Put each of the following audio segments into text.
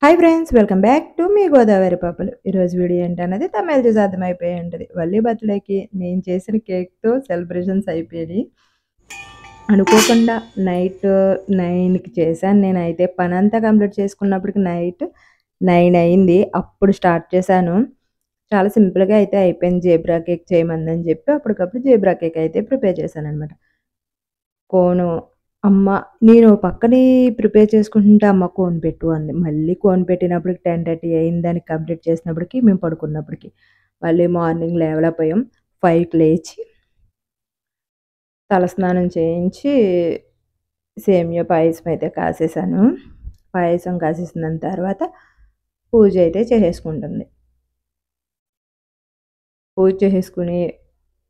Hi friends! Welcome back to మీ గోదావరి పాపలు. ఈరోజు వీడియో ఏంటన్నది తమిళ్ చూసి అర్థమైపోయి ఉంటది. వల్లి బర్త్‌డేకి నేను చేసిన కేక్‌తో సెలబ్రేషన్స్ అయిపోయినాయి. అనుకోకుండా నైట్ 9కి చేశాను నేనైతే. పనంతా కంప్లీట్ చేసుకున్నప్పటికి నైట్ 9 అయింది. అప్పుడు స్టార్ట్ చేశాను. చాలా సింపుల్‌గా అయితే అయిపోయింది. జేబ్రా కేక్ చేయమందని చెప్పి అప్పటికప్పుడు జేబ్రా కేక్ అయితే ప్రిపేర్ చేశాననమాట. కోను అమ్మ నేను పక్కనే ప్రిపేర్ చేసుకుంటుంటే అమ్మ కోన్ పెట్టు అంది. మళ్ళీ కోన్ పెట్టినప్పటికి 10:30 అయింది. దాన్ని కంప్లీట్ చేసినప్పటికి మేము పడుకున్నప్పటికి. మళ్ళీ మార్నింగ్ లేవలేకపోయాం. 5కి లేచి తలస్నానం చేయించి సేమియా పాయసం అయితే కాసేసాను. పాయసం కాసేసిన తర్వాత పూజ అయితే చేసేసుకుంటుంది. పూజ చేసేసుకొని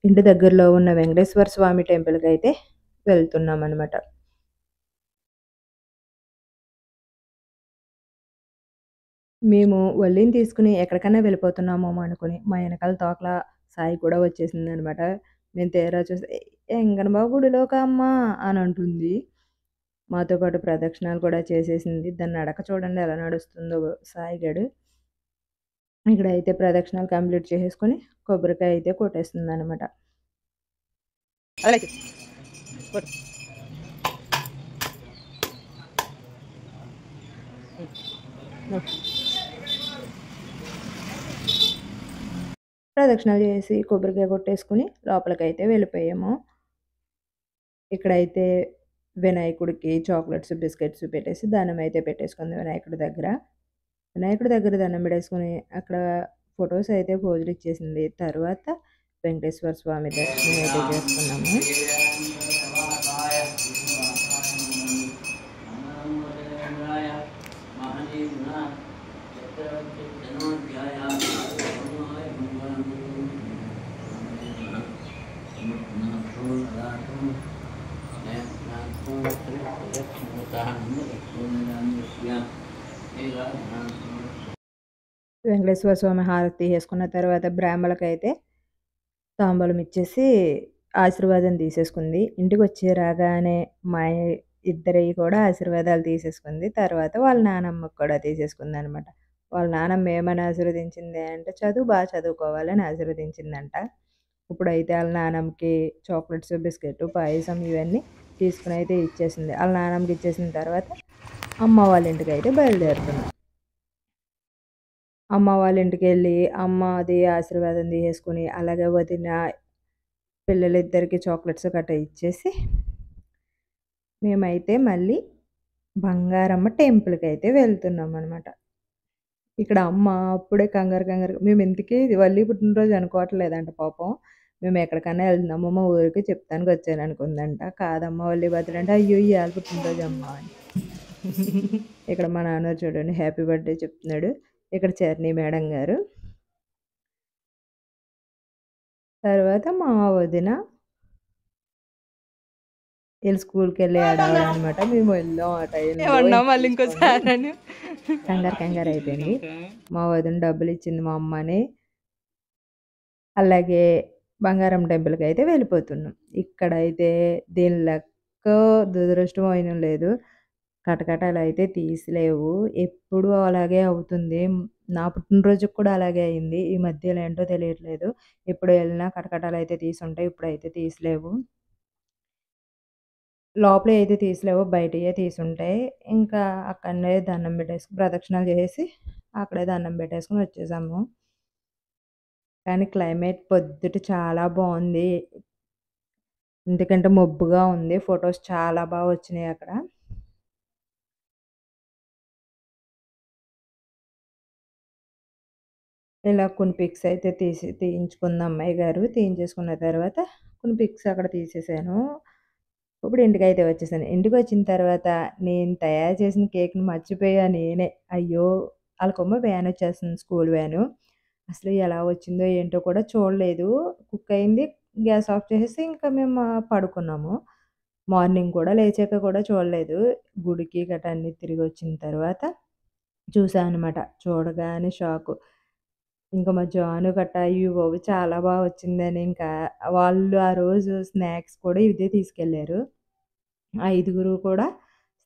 ఇంటి దగ్గరలో ఉన్న వెంకటేశ్వర స్వామి టెంపుల్‌కైతే వెళ్తున్నామనమాట. మేము వల్లిని తీసుకొని ఎక్కడికన్నా వెళ్ళిపోతున్నామేమో అనుకుని, మా ఎనకాల తోకల సాయి కూడా వచ్చేసిందనమాట. మేము తీరా చూస్తే "ఎంగనబాబు గుడిలోకా అమ్మా" అని అంటుంది. మాతో పాటు ప్రదక్షిణాలు కూడా చేసేసింది. దాని నడక చూడండి ఎలా నడుస్తుందో సాయిగాడు. ఇక్కడైతే ప్రదక్షిణాలు కంప్లీట్ చేసేసుకొని కొబ్బరికాయ అయితే కొట్టేస్తుందనమాట. ప్రదక్షిణాలు చేసి కొబ్బరికాయ కొట్టేసుకొని లోపలికైతే వెళ్ళిపోయాము. ఇక్కడైతే వినాయకుడికి చాక్లెట్స్, బిస్కెట్స్ పెట్టేసి దండం అయితే పెట్టేసుకుంది వినాయకుడి దగ్గర. వినాయకుడి దగ్గర దండం పెట్టేసుకొని అక్కడ ఫోటోస్ అయితే పోజులు ఇచ్చేసింది. తర్వాత వెంకటేశ్వర స్వామి దర్శనం అయితే చేసుకున్నాము. వెంకటేశ్వర స్వామి హారతి తీసుకున్న తర్వాత బ్రాహ్మణులకైతే తాంబూలం ఇచ్చేసి ఆశీర్వాదం తీసేసుకుంది. ఇంటికొచ్చి రాగానే మా ఇద్దరియి కూడా ఆశీర్వాదాలు తీసేసుకుంది. తర్వాత వాళ్ళ నానమ్మకి కూడా తీసేసుకుందనమాట. వాళ్ళ నానమ్మ ఏమని ఆశీర్వదించింది అంటే, చదువు బా చదువుకోవాలని ఆశీర్వదించిందంట. ఇప్పుడైతే ఆళ్ళ నానమ్మకి చాక్లెట్స్, బిస్కెట్టు, పాయసం ఇవన్నీ తీసుకొనైతే ఇచ్చేసింది. ఆళ్ళ నానమ్మకి ఇచ్చేసిన తర్వాత అమ్మ వాళ్ళ ఇంటికైతే బయలుదేరుతున్నాం. అమ్మ వాళ్ళ ఇంటికెళ్ళి అమ్మది ఆశీర్వాదం తీసేసుకొని, అలాగే వదిన పిల్లలిద్దరికీ చాక్లెట్స్ గట్టా ఇచ్చేసి, మేమైతే మళ్ళీ బంగారమ్మ టెంపుల్‌కైతే వెళ్తున్నామనమాట. ఇక్కడ అమ్మ అప్పుడే కంగారు మేము ఇంతకీ వల్లి పుట్టినరోజు అనుకోవట్లేదంట పాపం. మేము ఎక్కడికన్నా వెళ్తున్నాము మా ఊరికి చెప్తానికొచ్చాననుకుందంట. కాదమ్మా వల్లి బర్త్‌డే అంటే, అయ్యో! ఇయాల పుట్టినరోజమ్మా అని. ఇక్కడ మా నాన్న చూడండి హ్యాపీ బర్త్‌డే చెప్తున్నాడు. ఇక్కడ చరణి మేడం గారు. తర్వాత మా వదిన ఈళ్ళు స్కూల్‌కెళ్ళే హడావిడనమాట. మేము వెళ్ళాం ఆ టైంలో. ఏమన్నా ఇంక మళ్ళీ చూసుకోండి ఇంకోసారని కంగారైపోయింది. మా వదిన డబ్బులిచ్చింది మా అమ్మని. అలాగే బంగారం టెంపుల్‌కైతే వెళ్ళిపోతున్నాం. ఇక్కడైతే దీని లక్కో, దురదృష్టమో అయినం లేదు. కటకటాలైతే తీసిలేవు. ఎప్పుడూ అలాగే అవుతుంది. నా పుట్టినరోజుకి కూడా అలాగే అయింది. ఈ మధ్యలో ఏంటో తెలియట్లేదు. ఎప్పుడు ఎళ్ళినా కటకటాలైతే తీసుంటాయి. ఇప్పుడైతే తీసిలేవు. లోపలియి అయితే తీసిలేవు. బయటియే తీసుంటాయి. ఇంకా అక్కడనే దండం పెట్టేసుకొని ప్రదక్షిణాలు చేసేసి అక్కడే దండం పెట్టేసుకొని వచ్చేసాము. కానీ క్లైమేట్ పొద్దుట చాలా బావుంది. ఎందుకంటే మబ్బుగా ఉంది. ఫోటోస్ చాలా బా వచ్చినాయి అక్కడ. ఇలా కొన్ని పిక్స్ అయితే తీయించుకుంది అమ్మాయి గారు. తీయించేసుకున్న తర్వాత కొన్ని పిక్స్ అక్కడ తీసేసాను. ఇప్పుడు ఇంటికైతే వచ్చేసాను. ఇంటికొచ్చిన తర్వాత నేను తయారు చేసిన కేక్‌ని మర్చిపోయా నేనే. అయ్యో! ఆళ్ళకేమో వ్యాన్ వచ్చేస్తుంది స్కూల్ వ్యాను. అసలు ఎలా వచ్చిందో ఏంటో కూడా చూడలేదు. కుక్ అయింది. గ్యాస్ ఆఫ్ చేసేసి ఇంకా మేము పడుకున్నాము. మార్నింగ్ కూడా లేచాక కూడా చూడలేదు. గుడికి గటా అన్నీ తిరిగొచ్చిన తర్వాత చూసా అనమాట. చూడగానే షాకు. ఇంక మా జాను గట్టా అయ్య బాబోయ్! చాలా బా వచ్చిందని ఇంకా వాళ్ళు ఆ రోజు స్నాక్స్ కూడా ఇదే తీసుకెళ్లారు. ఐదుగురు కూడా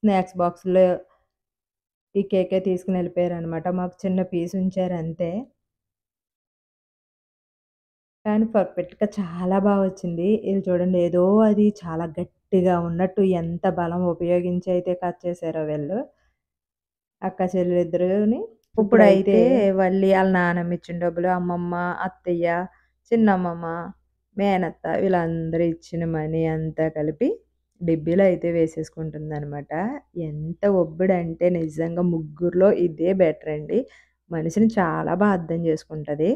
స్నాక్స్ బాక్స్‌లో ఈ కేకే తీసుకొని వెళ్ళిపోయారనమాట. మాకు చిన్న పీస్ ఉంచారు అంతే. కానీ పర్ఫెక్ట్‌గా చాలా బా వచ్చింది. ఇది చూడండి ఏదో అది చాలా గట్టిగా ఉన్నట్టు ఎంత బలం ఉపయోగించి అయితే కట్ చేశారో వీళ్ళు. అక్క చెల్లెలిద్దరూని. ఇప్పుడైతే మళ్ళీ ఆళ్ళ నానమ్మ ఇచ్చిన డబ్బులు, అమ్మమ్మ, అత్తయ్య, చిన్నమ్మమ్మ, మేనత్త వీళ్ళందరూ ఇచ్చిన మనీ అంతా కలిపి డిబ్బీలో అయితే వేసేసుకుంటుందనమాట. ఎంత ఒబ్బిడంటే నిజంగా ముగ్గురిలో ఇదే బెటరండి. మనిషిని చాలా బా అర్థం చేసుకుంటది.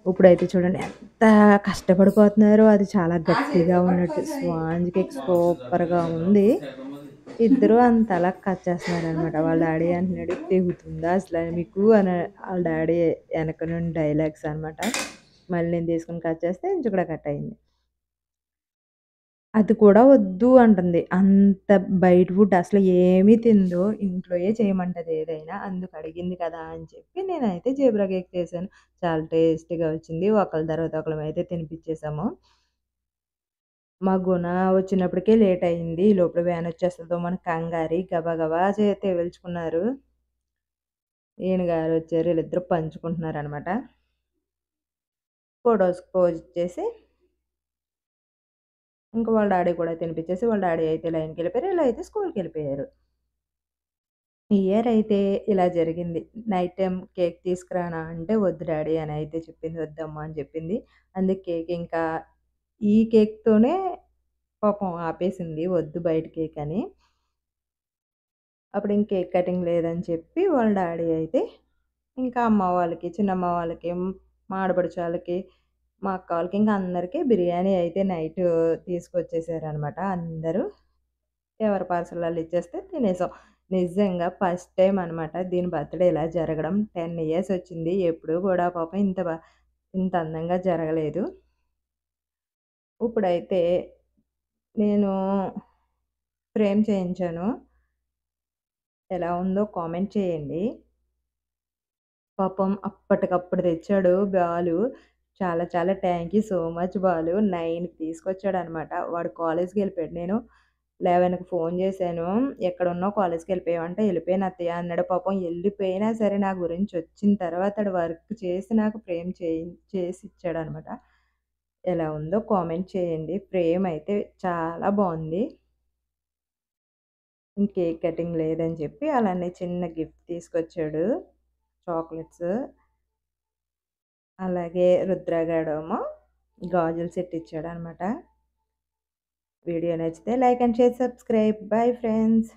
ఇప్పుడైతే చూడండి ఎంత కష్టపడిపోతున్నారో అది చాలా గట్టిగా ఉన్నట్టు. స్పాంజ్ కేక్ సూపర్‌గా ఉంది. ఇద్దరు అంతలా కట్ చేస్తున్నారనమాట. వాళ్ళ డాడీ అంటున్నాడు, "తెగుతుందా అసల మీకు" అని ఆళ్ళ డాడీ ఎనక నుండి డైలాగ్స్ అనమాట. మళ్ళీ నేను తీసుకొని కట్ చేస్తే ఇంచుకుడ కట్ అయింది. అది కూడా వద్దు అంటుంది. అంత బయట ఫుడ్ అసలు ఏమి తినదు. ఇంట్లోయే చేయమంటది ఏదైనా. అందుకు అడిగింది కదా అని చెప్పి నేనైతే జీబ్రా కేక్ చేశాను. చాలా టేస్టీగా వచ్చింది. ఒకళ్ళ తర్వాత ఒకళ్ళమైతే తినిపిచ్చేసాము. మా గుణ వచ్చినప్పటికే లేట్ అయింది. ఈలోపున వ్యాన్ వచ్చేస్తదో మన కంగారి గబా గబా తెవిల్చుకున్నారు. ఈయన గారు వచ్చారు. వీళ్ళిద్దరూ పంచుకుంటున్నారనమాట. ఫోటోస్‌కి పోజ్ ఇచ్చేసి ఇంక వాళ్ళ డాడీ కూడా తినిపిచ్చేసి వాళ్ళ డాడీ అయితే లైన్‌కెళ్ళిపోయారు. ఈళ్ళైతే అయితే స్కూల్‌కెళ్ళిపోయారు. ఈ ఇయర్ అయితే ఇలా జరిగింది. నైట్ టైమ్ కేక్ తీసుకురానా అంటే, "వద్దు డాడీ" అని అయితే చెప్పింది. "వద్దమ్మా" అని చెప్పింది. అందుకే కేక్ ఇంకా ఈ కేక్‌తోనే పాపం ఆపేసింది. వద్దు బయట కేక్ అని. అప్పుడు ఇంక కేక్ కటింగ్ లేదని చెప్పి వాళ్ళ డాడీ అయితే ఇంకా అమ్మ వాళ్ళకి, చిన్నమ్మ వాళ్ళకి, మా ఆడపడుచు వాళ్ళకి, మా అక్క వాళ్ళకి ఇంకా అందరికి బిర్యానీ అయితే నైటు తీసుకొచ్చేసారనమాట. అందరూ ఎవరి పార్సెల్ ఆళ్ళు ఇచ్చేస్తే తినేసాం. నిజంగా ఫస్ట్ టైమ్ అనమాట దీని బర్త్‌డే ఇలా జరగడం. 10 ఇయర్స్ వచ్చింది. ఎప్పుడూ కూడా పాపం ఇంత అందంగా జరగలేదు. ఇప్పుడైతే నేను ఫ్రేమ్ చేయించాను. ఎలా ఉందో కామెంట్ చేయండి. పాపం అప్పటికప్పుడు తెచ్చాడు బాలు. చాలా చాలా thank you so much Balu. 9కి తీసుకొచ్చాడనమాట. వాడు కాలేజ్‌కెళ్ళిపోయాడు. నేను 11కి ఫోన్ చేశాను. "ఎక్కడున్నావు? కాలేజ్‌కెళ్ళిపోయావా?" అంటే, "ఎళ్ళిపోయాను అత్తయ్య" అన్నాడు. పాపం ఎళ్ళిపోయినా సరే నా గురించి వచ్చిన తర్వాత ఆడు వర్క్ చేసి నాకు ఫ్రేమ్ చేసి ఇచ్చాడనమాట. ఎలా ఉందో కామెంట్ చేయండి. ఫ్రేమ్ అయితే చాలా బావుంది. కేక్ కటింగ్ లేదని చెప్పి అలానే చిన్న గిఫ్ట్ తీసుకొచ్చాడు. చాక్లెట్స్. అలాగే రుద్రగాడేమో గాజుల సెట్ ఇచ్చాడనమాట. వీడియో నచ్చితే like and share, subscribe. Bye friends.